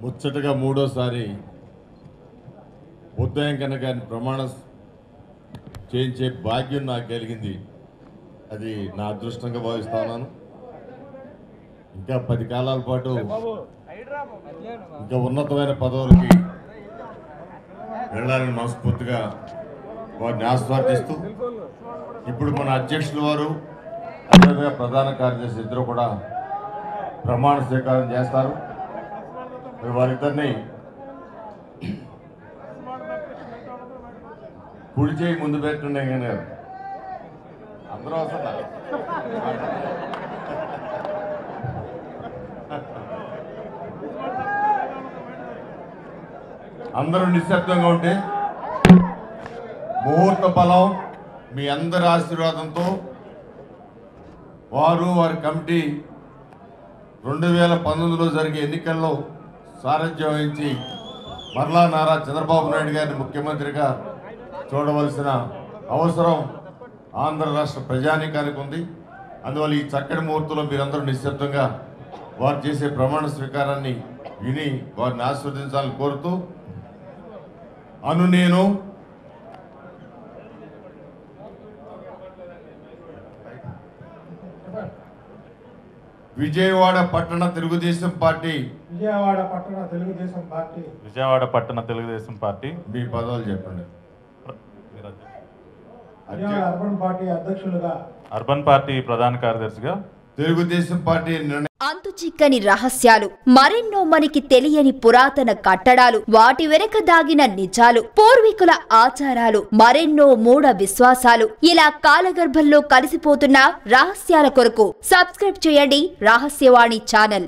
ముచ్చటగా మూడోసారి బుద్ధయంకన్న గారిని ప్రమాణ చేయించే భాగ్యం నాకు కలిగింది. అది నా అదృష్టంగా భావిస్తా ఉన్నాను. ఇంకా 10 కాలాల పాటు ఇంకా ఉన్నతమైన పదవులకి వెళ్ళాలని మనస్ఫూర్తిగా వారిని ఆస్వాదిస్తూ ఇప్పుడు మన అధ్యక్షుల వారు అదేవిధంగా ప్రధాన కార్యదర్శి ఇద్దరు కూడా ప్రమాణ స్వీకారం చేస్తారు. వారిద్దరిని కుడి చేయి ముందు పెట్టండి గారు అందరూ వస్తుందా? అందరూ నిశ్శబ్దంగా ఉంటే ముహూర్త బలం మీ అందరి ఆశీర్వాదంతో వారి కమిటీ 2019లో జరిగే ఎన్నికల్లో సారథ్యం వహించి మరలా నారా చంద్రబాబు నాయుడు గారిని ముఖ్యమంత్రిగా చూడవలసిన అవసరం ఆంధ్ర రాష్ట్ర ప్రజానీకానికి ఉంది. అందువల్ల ఈ చక్కటి ముహూర్తంలో మీరందరూ నిశ్శబ్దంగా వారు చేసే ప్రమాణ స్వీకారాన్ని విని వారిని ఆస్వాదించాలని కోరుతూ నేను విజయవాడ పట్టణ తెలుగుదేశం పార్టీ మీ పదవులు చెప్పండి. అర్బన్ పార్టీ ప్రధాన కార్యదర్శిగా తెలుగుదేశం పార్టీ అంతుచిక్కని రహస్యాలు, మరెన్నో మనకి తెలియని పురాతన కట్టడాలు, వాటి వెనక దాగిన నిజాలు, పూర్వీకుల ఆచారాలు, మరెన్నో మూఢ విశ్వాసాలు, ఇలా కాలగర్భంలో కలిసిపోతున్న రహస్యాల కొరకు సబ్స్క్రైబ్ చేయండి రహస్యవాణి ఛానల్.